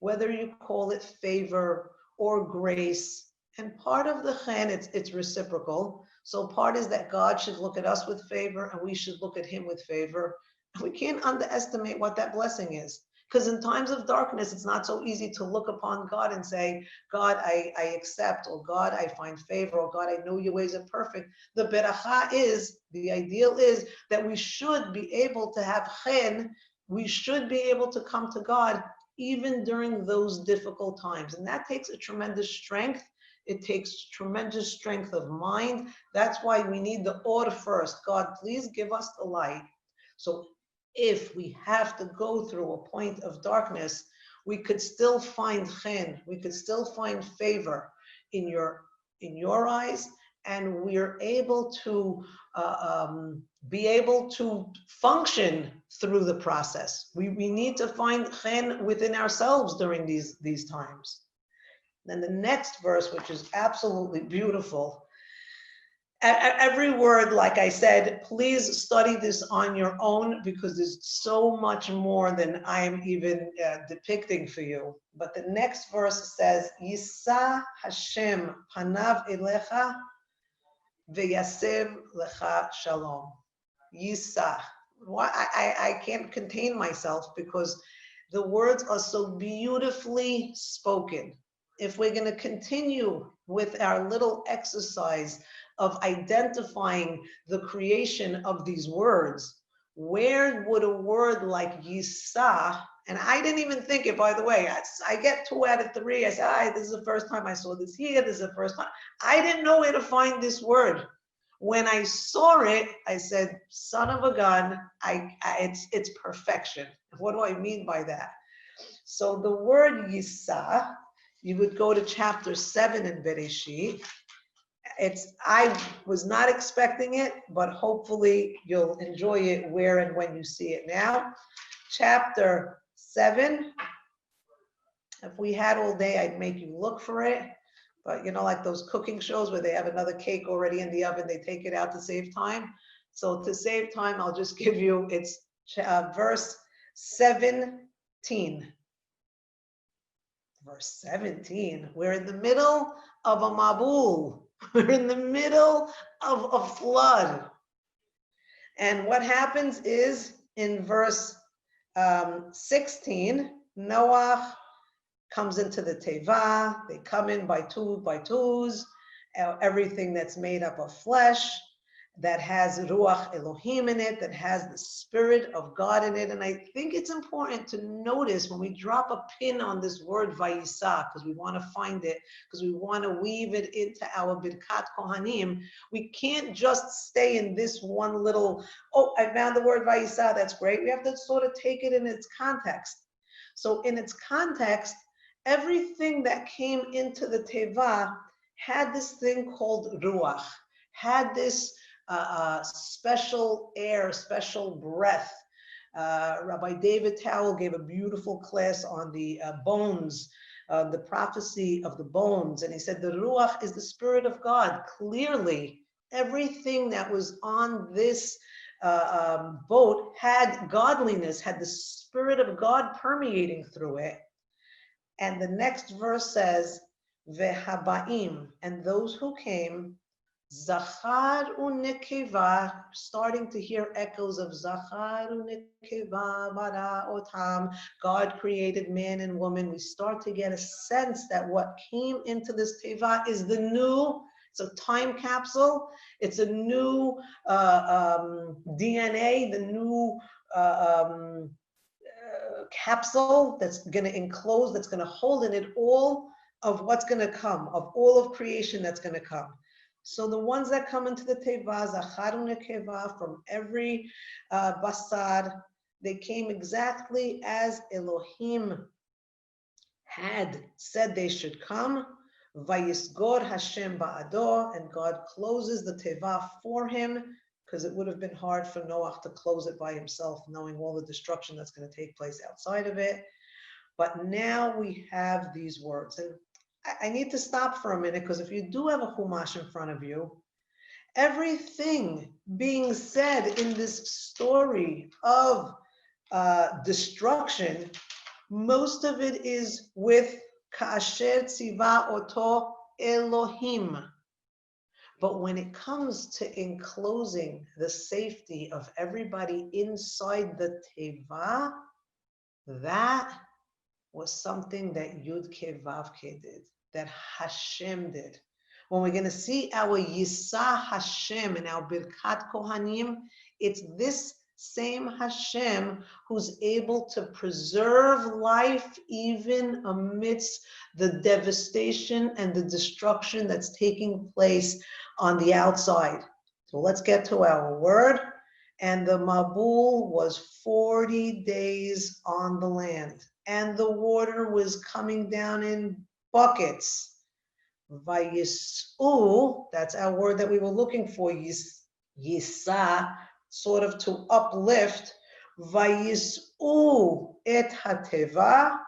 whether you call it favor or grace. And part of the chen, it's reciprocal. So part is that God should look at us with favor and we should look at him with favor. We can't underestimate what that blessing is. Because in times of darkness, it's not so easy to look upon God and say, God, I accept, or God, I find favor, or God, I know your ways are perfect. The beracha is, the ideal is that we should be able to have chen, we should be able to come to God even during those difficult times. And that takes a tremendous strength. It takes tremendous strength of mind. That's why we need the or first. God, please give us the light. So if we have to go through a point of darkness, we could still find chen, we could still find favor in your eyes, and we're able to be able to function through the process. We need to find chen within ourselves during these times. Then the next verse, which is absolutely beautiful. Every word, like I said, please study this on your own because there's so much more than I'm even depicting for you. But the next verse says, Yisa Hashem panav elecha veyasev lecha shalom. Yisa. I can't contain myself because the words are so beautifully spoken. If we're going to continue with our little exercise of identifying the creation of these words, where would a word like Yisa, and I didn't even think it, by the way, I get 2 out of 3. I said, this is the first time I saw this here, this is the first time. I didn't know where to find this word. When I saw it, I said, son of a gun, it's perfection. What do I mean by that? So the word Yisa, you would go to chapter 7 in Bereshit. I was not expecting it, but hopefully you'll enjoy it where and when you see it now. Chapter 7. If we had all day, I'd make you look for it. But you know, like those cooking shows where they have another cake already in the oven, they take it out to save time. So to save time, I'll just give you, it's verse 17. Verse 17, we're in the middle of a mabul. We're in the middle of a flood. And what happens is in verse 16, Noah comes into the teva. They come in by twos, everything that's made up of flesh. that has Ruach Elohim in it, that has the Spirit of God in it. And I think it's important to notice when we drop a pin on this word Vayisa, because we want to find it, because we want to weave it into our Birkat Kohanim, we can't just stay in this one little, oh, I found the word Vayisa, that's great. We have to sort of take it in its context. So in its context, everything that came into the Teva had this thing called Ruach, had this special air, special breath. Rabbi David Towell gave a beautiful class on the bones, the prophecy of the bones. And he said the Ruach is the Spirit of God. Clearly, everything that was on this boat had godliness, had the Spirit of God permeating through it. And the next verse says, Vehabaim, and those who came, Zachar u'nekeva, starting to hear echoes of Zachar u'nekeva bara otam. God created man and woman. We start to get a sense that what came into this teva is the new. It's a time capsule. It's a new DNA, the new capsule that's going to enclose, that's going to hold in it all of what's going to come, of all of creation that's going to come. So the ones that come into the Teva, Zachar u'nekeva, from every basar, they came exactly as Elohim had said they should come. Vayisgor Hashem ba'ado, and God closes the Teva for him, because it would have been hard for Noach to close it by himself, knowing all the destruction that's going to take place outside of it. But now we have these words. And I need to stop for a minute, because if you do have a Chumash in front of you, everything being said in this story of destruction, most of it is with Ka'asher Tziva Oto Elohim. But when it comes to enclosing the safety of everybody inside the Teva, that was something that Yud Ke Vav Ke did, that Hashem did. When we're going to see our Yisa Hashem and our Birkat Kohanim, it's this same Hashem who's able to preserve life even amidst the devastation and the destruction that's taking place on the outside. So let's get to our word. And the Mabul was 40 days on the land, and the water was coming down in buckets. Vayisu, that's our word that we were looking for, Yisa, sort of to uplift. Vayisu et hateva,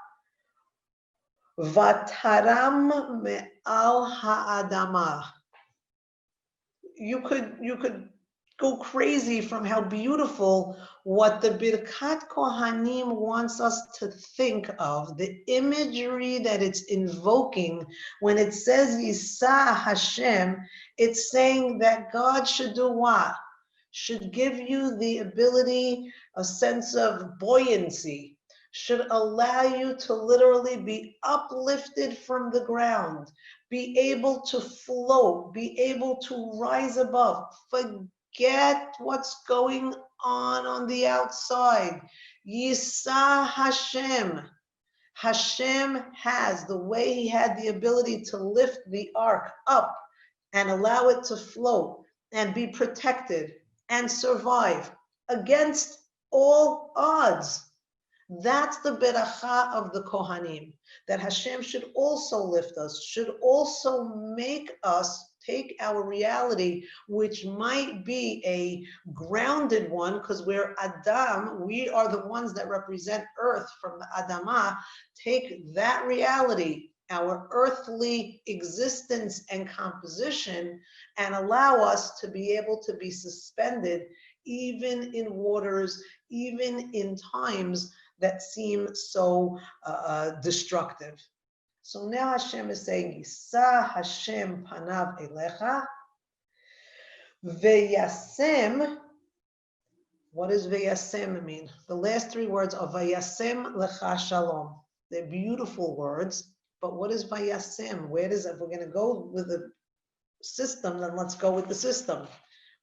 vataram me'al ha'adama. You could go crazy from how beautiful what the Birkat Kohanim wants us to think of, the imagery that it's invoking. When it says Yisa Hashem, it's saying that God should do what? Should give you the ability, a sense of buoyancy, should allow you to literally be uplifted from the ground, be able to float, be able to rise above, forget what's going on the outside. Yisa Hashem. Hashem has, the way he had the ability to lift the ark up and allow it to float and be protected and survive against all odds. That's the beracha of the Kohanim, that Hashem should also lift us, should also make us take our reality, which might be a grounded one, because we're Adam, we are the ones that represent earth from the Adamah, take that reality, our earthly existence and composition, and allow us to be able to be suspended even in waters, even in times that seem so destructive. So now Hashem is saying, Yisa Hashem panav elecha, veyasem. What does veyasem mean? The last three words are vayasem lecha shalom. They're beautiful words, but what is vayasem? Where does it? If we're going to go with the system, then let's go with the system.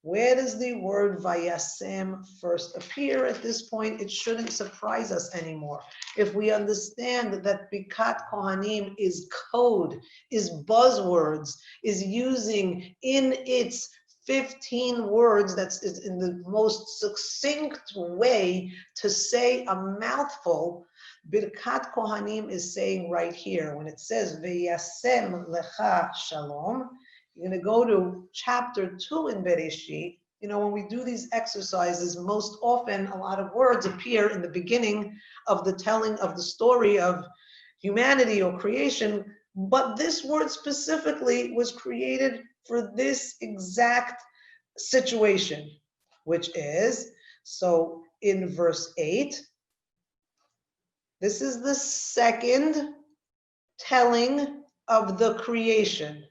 Where does the word vayasem first appear? At this point, it shouldn't surprise us anymore. If we understand that Bikat Kohanim is code, is buzzwords, is using in its 15 words, that's in the most succinct way to say a mouthful. Birkat Kohanim is saying right here, when it says vayasem lecha shalom, you're going to go to chapter 2 in Bereshit. You know, when we do these exercises, most often a lot of words appear in the beginning of the telling of the story of humanity or creation, but this word specifically was created for this exact situation, which is, so in verse 8, this is the second telling of the creation.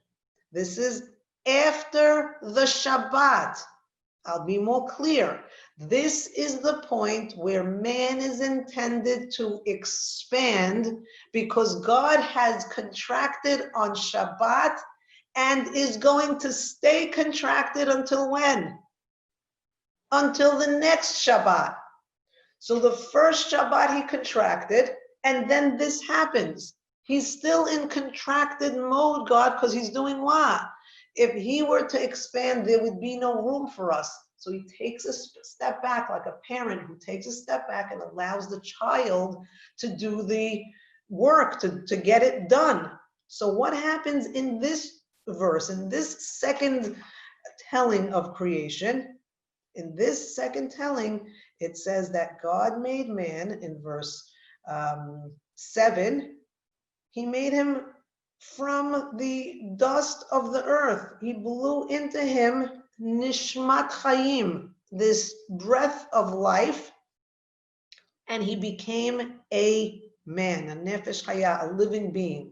This is after the Shabbat. I'll be more clear. This is the point where man is intended to expand because God has contracted on Shabbat and is going to stay contracted until when? Until the next Shabbat. So the first Shabbat he contracted, and then this happens. He's still in contracted mode, God, because he's doing what? If he were to expand, there would be no room for us. So he takes a step back, like a parent who takes a step back and allows the child to do the work, to get it done. So what happens in this verse, in this second telling of creation, in this second telling, it says that God made man in verse 7. He made him from the dust of the earth. He blew into him nishmat chayim, this breath of life, and he became a man, a nefesh chaya, a living being.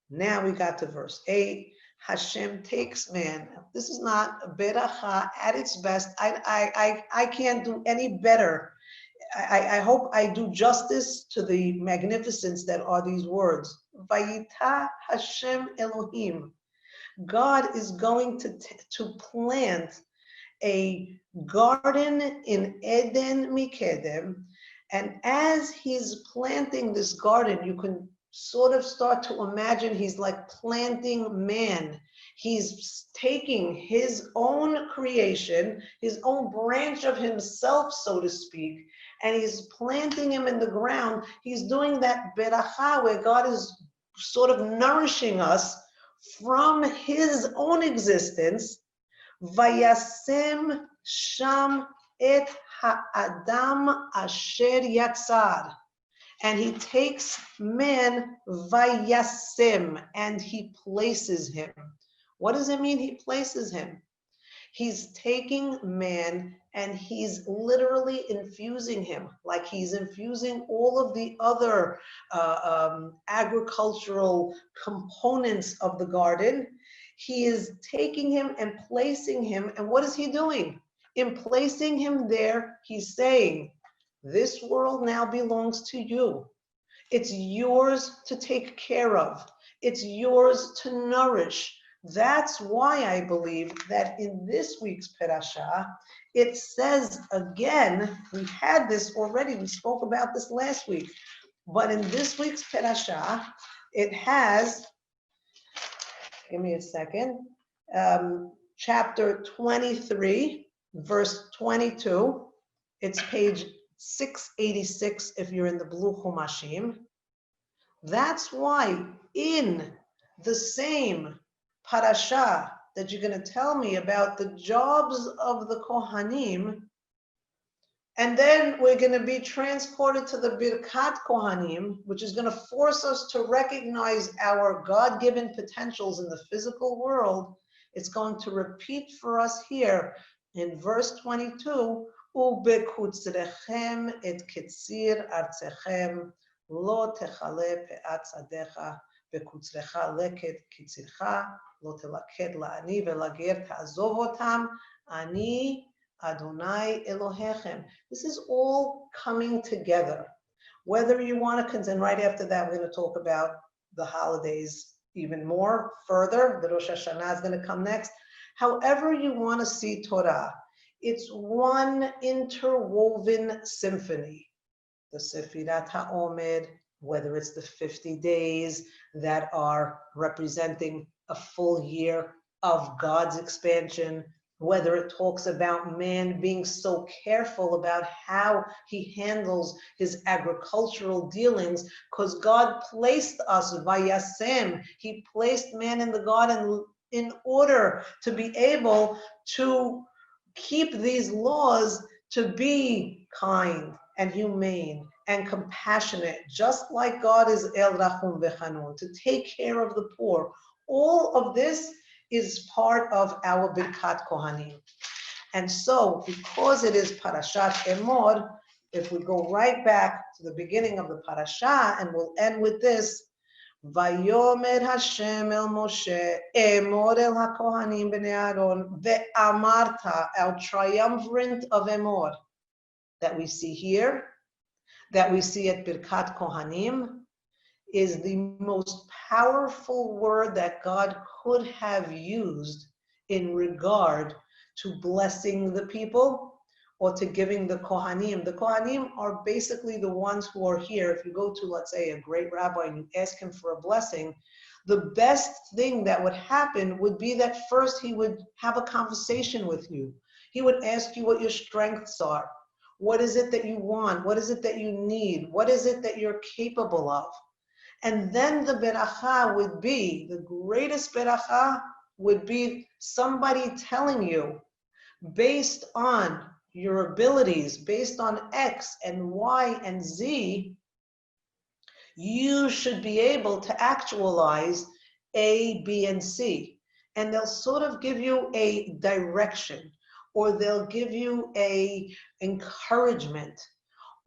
Now we got to verse 8. Hashem takes man. This is not a beracha at its best. I can't do any better. I hope I do justice to the magnificence that are these words. Vayita Hashem Elohim. God is going to plant a garden in Eden Mikedem. And as he's planting this garden, you can sort of start to imagine he's like planting man. He's taking his own creation, his own branch of himself, so to speak, and he's planting him in the ground. He's doing that beracha where God is sort of nourishing us from his own existence. Vayasem sham et ha'adam asher yatzar. And he takes man, vayasem, and he places him. What does it mean he places him? He's taking man and he's literally infusing him, like he's infusing all of the other agricultural components of the garden. He is taking him and placing him, and what is he doing? In placing him there, he's saying, this world now belongs to you. It's yours to take care of. It's yours to nourish. That's why I believe that in this week's Perashah, it says again, we had this already, we spoke about this last week, but in this week's Perashah, it has, give me a second, chapter 23, verse 22, it's page 686 if you're in the blue Chumashim. That's why in the same parasha that you're going to tell me about the jobs of the Kohanim, and then we're going to be transported to the Birkat Kohanim, which is going to force us to recognize our God-given potentials in the physical world. It's going to repeat for us here in verse 22, ובקוצרכם את קציר ארצכם, לא תכלה פאת שדך, בקוצרך לקט קצירך, לא תלקט לעני ולגר תעזוב אותם, אני Adonai Elohechem. This is all coming together. Whether you want to, and right after that, we're going to talk about the holidays even more further. The Rosh Hashanah is going to come next. However you want to see Torah, it's one interwoven symphony. The Sefirat HaOmed, whether it's the 50 days that are representing a full year of God's expansion, whether it talks about man being so careful about how he handles his agricultural dealings, because God placed us, Vayasem, he placed man in the garden in order to be able to keep these laws, to be kind and humane and compassionate, just like God is El Rachum Vechanun, to take care of the poor. All of this is part of our Birkat Kohanim. And so, because it is Parashat Emor, if we go right back to the beginning of the parasha, and we'll end with this, Vayomer Hashem el Moshe, Emor el HaKohanim b'nei Aaron, ve'amarta, our triumvirate of Emor, that we see here, that we see at Birkat Kohanim, is the most powerful word that God could have used in regard to blessing the people or to giving the Kohanim. The Kohanim are basically the ones who are here. If you go to, let's say, a great rabbi and you ask him for a blessing, the best thing that would happen would be that first he would have a conversation with you. He would ask you what your strengths are. What is it that you want? What is it that you need? What is it that you're capable of? And then the beracha would be, the greatest beracha would be somebody telling you, based on your abilities, based on X and Y and Z, you should be able to actualize A, B, and C. And they'll sort of give you a direction, or they'll give you a encouragement,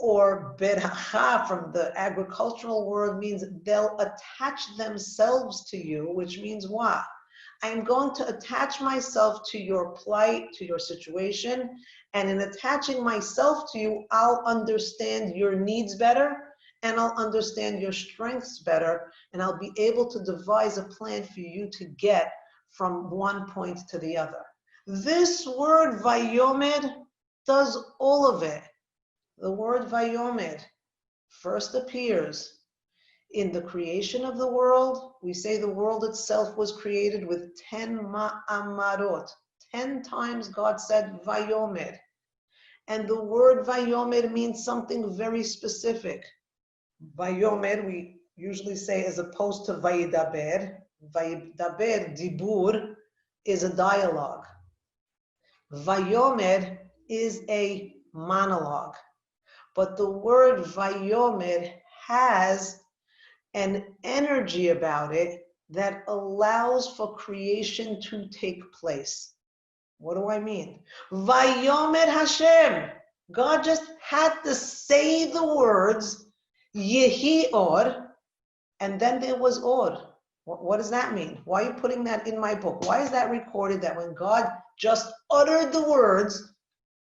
or beracha from the agricultural world means they'll attach themselves to you, which means what? I'm going to attach myself to your plight, to your situation, and in attaching myself to you, I'll understand your needs better, and I'll understand your strengths better, and I'll be able to devise a plan for you to get from one point to the other. This word Vayomed does all of it. The word Vayomed first appears in the creation of the world. We say the world itself was created with 10 ma'amarot. 10 times God said Vayomed. And the word Vayomed means something very specific. Vayomed, we usually say as opposed to Vayidaber. Vayidaber, dibur, is a dialogue. Vayomed is a monologue. But the word Vayomed has an energy about it that allows for creation to take place. What do I mean? Vayomed Hashem. God just had to say the words Yehi Or, and then there was Or. What does that mean? Why are you putting that in my book? Why is that recorded that when God just uttered the words,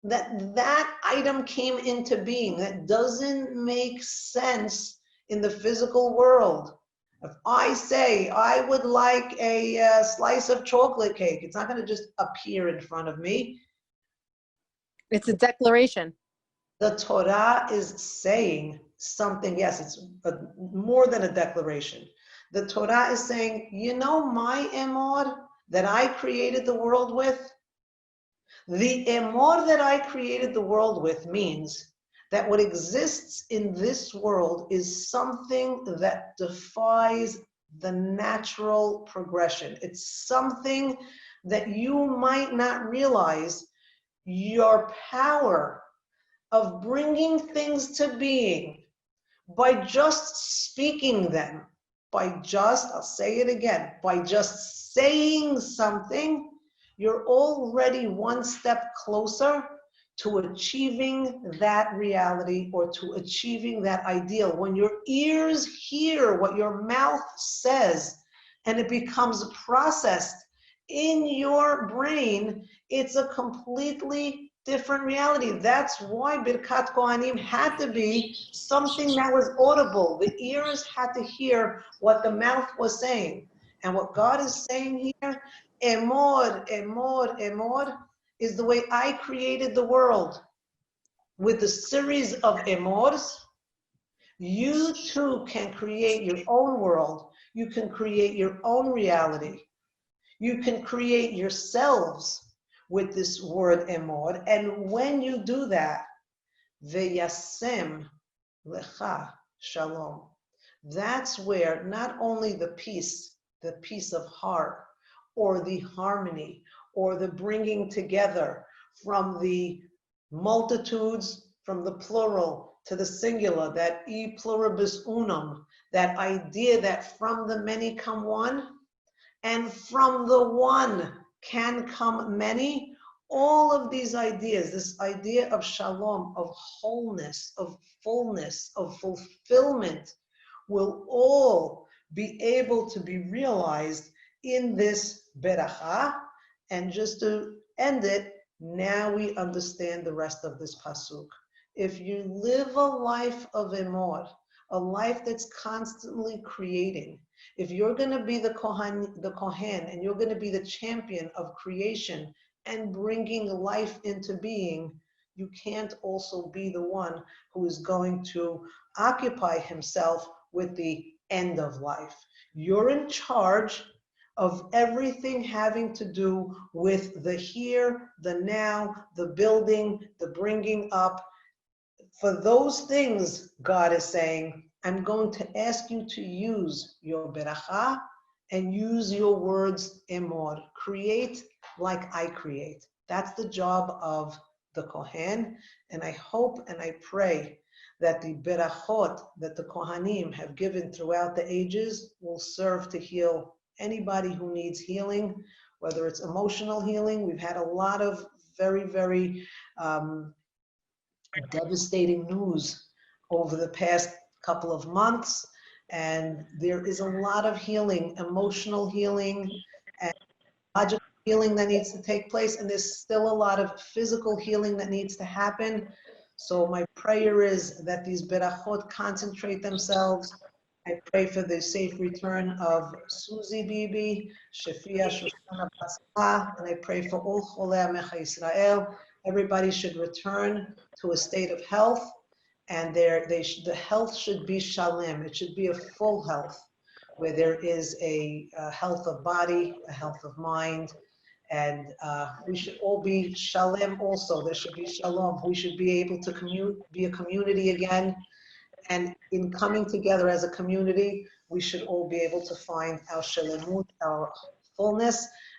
that item came into being? That doesn't make sense in the physical world. If I say I would like a slice of chocolate cake, it's not going to just appear in front of me. It's a declaration. The Torah is saying something. Yes, it's more than a declaration. The Torah is saying, you know my emor that I created the world with? The emor that I created the world with means that what exists in this world is something that defies the natural progression. It's something that you might not realize your power of bringing things to being by just speaking them, I'll say it again, by just saying something, you're already one step closer to achieving that reality or to achieving that ideal. When your ears hear what your mouth says and it becomes processed in your brain, it's a completely different reality. That's why Birkat Kohanim had to be something that was audible. The ears had to hear what the mouth was saying. And what God is saying here, Emor, emor, emor is the way I created the world. With the series of emors, you too can create your own world. You can create your own reality. You can create yourselves with this word emor. And when you do that, veyasem lecha shalom. That's where not only the peace of heart, or the harmony, or the bringing together from the multitudes, from the plural to the singular, that e pluribus unum, that idea that from the many come one, and from the one can come many. All of these ideas, this idea of shalom, of wholeness, of fullness, of fulfillment, will all be able to be realized in this beracha. And just to end it, now we understand the rest of this pasuk. If you live a life of emor, a life that's constantly creating, if you're going to be the Kohen, and you're going to be the champion of creation and bringing life into being, you can't also be the one who is going to occupy himself with the end of life. You're in charge of everything having to do with the here, the now, the building, the bringing up. For those things, God is saying, I'm going to ask you to use your beracha and use your words emor. Create like I create. That's the job of the Kohen. And I hope and I pray that the berachot that the Kohanim have given throughout the ages will serve to heal anybody who needs healing, whether it's emotional healing. We've had a lot of very, very devastating news over the past couple of months, and there is a lot of healing, emotional healing and logical healing that needs to take place, and there's still a lot of physical healing that needs to happen. So my prayer is that these berachot concentrate themselves. I pray for the safe return of Susie Bibi, Shafia Shoshana Batzah, and I pray for all Cholei Amecha Yisrael. Everybody should return to a state of health, and the health should be shalem. It should be a full health, where there is a health of body, a health of mind, and we should all be shalem also. There should be shalom. We should be able to be a community again. And in coming together as a community, we should all be able to find our shalemut, our fullness.